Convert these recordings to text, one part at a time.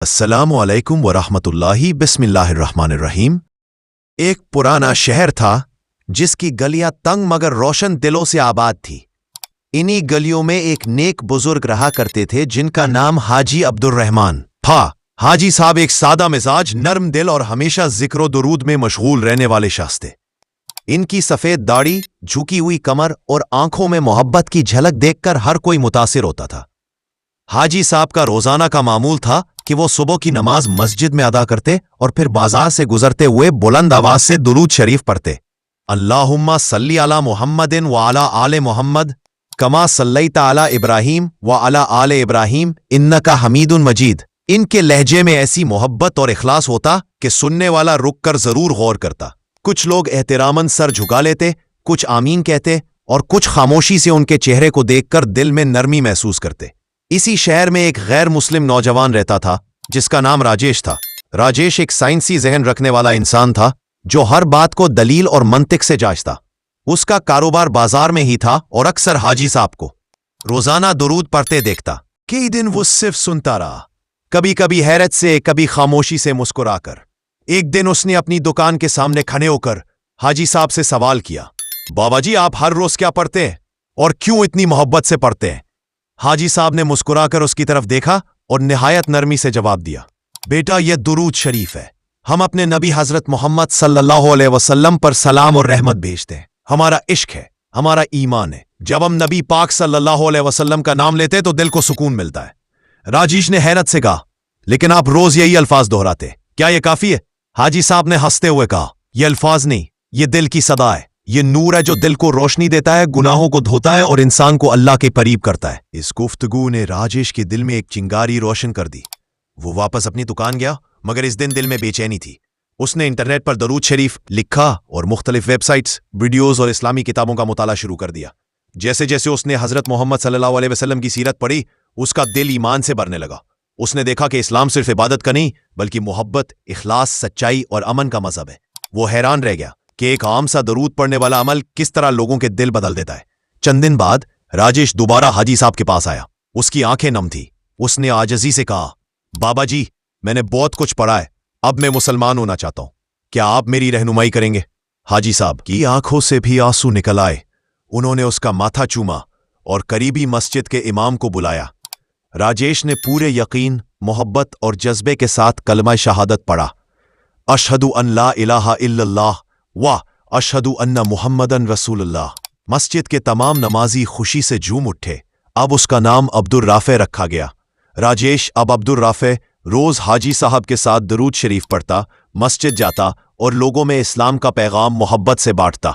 السلام علیکم ورحمۃ اللہ بسم اللہ الرحمن الرحیم۔ ایک پرانا شہر تھا جس کی گلیاں تنگ مگر روشن دلوں سے آباد تھی۔ انہی گلیوں میں ایک نیک بزرگ رہا کرتے تھے جن کا نام حاجی عبد الرحمن تھا۔ حاجی صاحب ایک سادہ مزاج، نرم دل اور ہمیشہ ذکر و درود میں مشغول رہنے والے شخص تھے۔ ان کی سفید داڑھی، جھکی ہوئی کمر اور آنکھوں میں محبت کی جھلک دیکھ کر ہر کوئی متاثر ہوتا تھا۔ حاجی صاحب کا روزانہ کا معمول تھا کہ وہ صبح کی نماز مسجد میں ادا کرتے اور پھر بازار سے گزرتے ہوئے بلند آواز سے درود شریف پڑھتے۔ اللہم صلی علی محمد وعلی آل محمد کما صلیت علی ابراہیم وعلی آل ابراہیم انک حمید مجید۔ ان کے لہجے میں ایسی محبت اور اخلاص ہوتا کہ سننے والا رک کر ضرور غور کرتا۔ کچھ لوگ احتراماً سر جھکا لیتے، کچھ آمین کہتے اور کچھ خاموشی سے ان کے چہرے کو دیکھ کر دل میں نرمی محسوس کرتے۔ اسی شہر میں ایک غیر مسلم نوجوان رہتا تھا جس کا نام راجیش تھا۔ راجیش ایک سائنسی ذہن رکھنے والا انسان تھا جو ہر بات کو دلیل اور منطق سے جانچتا۔ اس کا کاروبار بازار میں ہی تھا اور اکثر حاجی صاحب کو روزانہ درود پڑھتے دیکھتا۔ کئی دن وہ صرف سنتا رہا، کبھی کبھی حیرت سے، کبھی خاموشی سے مسکرا کر۔ ایک دن اس نے اپنی دکان کے سامنے کھڑے ہو کر حاجی صاحب سے سوال کیا، بابا جی آپ ہر روز کیا پڑھتے ہیں اور کیوں اتنی محبت سے پڑھتے ہیں؟ حاجی صاحب نے مسکرا کر اس کی طرف دیکھا اور نہایت نرمی سے جواب دیا، بیٹا یہ درود شریف ہے، ہم اپنے نبی حضرت محمد صلی اللہ علیہ وسلم پر سلام اور رحمت بھیجتے ہیں۔ ہمارا عشق ہے، ہمارا ایمان ہے، جب ہم نبی پاک صلی اللہ علیہ وسلم کا نام لیتے تو دل کو سکون ملتا ہے۔ راجیش نے حیرت سے کہا، لیکن آپ روز یہی الفاظ دہراتے، کیا یہ کافی ہے؟ حاجی صاحب نے ہنستے ہوئے کہا، یہ الفاظ نہیں، یہ دل کی صدا ہے، یہ نور ہے جو دل کو روشنی دیتا ہے، گناہوں کو دھوتا ہے اور انسان کو اللہ کے قریب کرتا ہے۔ اس گفتگو نے راجیش کے دل میں ایک چنگاری روشن کر دی۔ وہ واپس اپنی دکان گیا، مگر اس دن دل میں بے چینی تھی۔ اس نے انٹرنیٹ پر درود شریف لکھا اور مختلف ویب سائٹس، ویڈیوز اور اسلامی کتابوں کا مطالعہ شروع کر دیا۔ جیسے جیسے اس نے حضرت محمد صلی اللہ علیہ وسلم کی سیرت پڑھی، اس کا دل ایمان سے بھرنے لگا۔ اس نے دیکھا کہ اسلام صرف عبادت کا نہیں بلکہ محبت، اخلاص، سچائی اور امن کا مذہب ہے۔ وہ حیران رہ گیا کہ ایک عام سا درود پڑھنے والا عمل کس طرح لوگوں کے دل بدل دیتا ہے۔ چند دن بعد راجیش دوبارہ حاجی صاحب کے پاس آیا۔ اس کی آنکھیں نم تھی۔ اس نے عاجزی سے کہا، بابا جی میں نے بہت کچھ پڑھا ہے، اب میں مسلمان ہونا چاہتا ہوں، کیا آپ میری رہنمائی کریں گے؟ حاجی صاحب کی آنکھوں سے بھی آنسو نکل آئے۔ انہوں نے اس کا ماتھا چوما اور قریبی مسجد کے امام کو بلایا۔ راجیش نے پورے یقین، محبت اور جذبے کے ساتھ کلمہ شہادت پڑھا، اشہد ان لا الہ الا اللہ و اشہد ان محمدن رسول اللہ۔ مسجد کے تمام نمازی خوشی سے جھوم اٹھے۔ اب اس کا نام عبد الرافع رکھا گیا۔ راجیش اب عبد الرافع روز حاجی صاحب کے ساتھ درود شریف پڑھتا، مسجد جاتا اور لوگوں میں اسلام کا پیغام محبت سے بانٹتا۔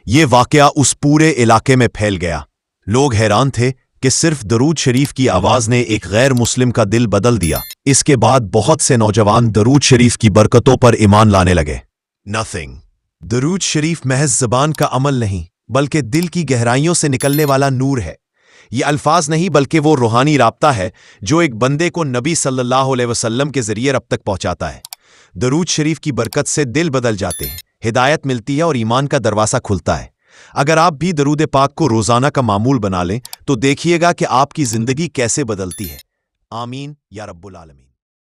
یہ واقعہ اس پورے علاقے میں پھیل گیا۔ لوگ حیران تھے کہ صرف درود شریف کی آواز نے ایک غیر مسلم کا دل بدل دیا۔ اس کے بعد بہت سے نوجوان درود شریف کی برکتوں پر ایمان لانے لگے۔ درود شریف محض زبان کا عمل نہیں بلکہ دل کی گہرائیوں سے نکلنے والا نور ہے۔ یہ الفاظ نہیں بلکہ وہ روحانی رابطہ ہے جو ایک بندے کو نبی صلی اللہ علیہ وسلم کے ذریعے رب تک پہنچاتا ہے۔ درود شریف کی برکت سے دل بدل جاتے ہیں، ہدایت ملتی ہے اور ایمان کا دروازہ کھلتا ہے۔ اگر آپ بھی درود پاک کو روزانہ کا معمول بنا لیں تو دیکھیے گا کہ آپ کی زندگی کیسے بدلتی ہے۔ آمین یا رب العالمین۔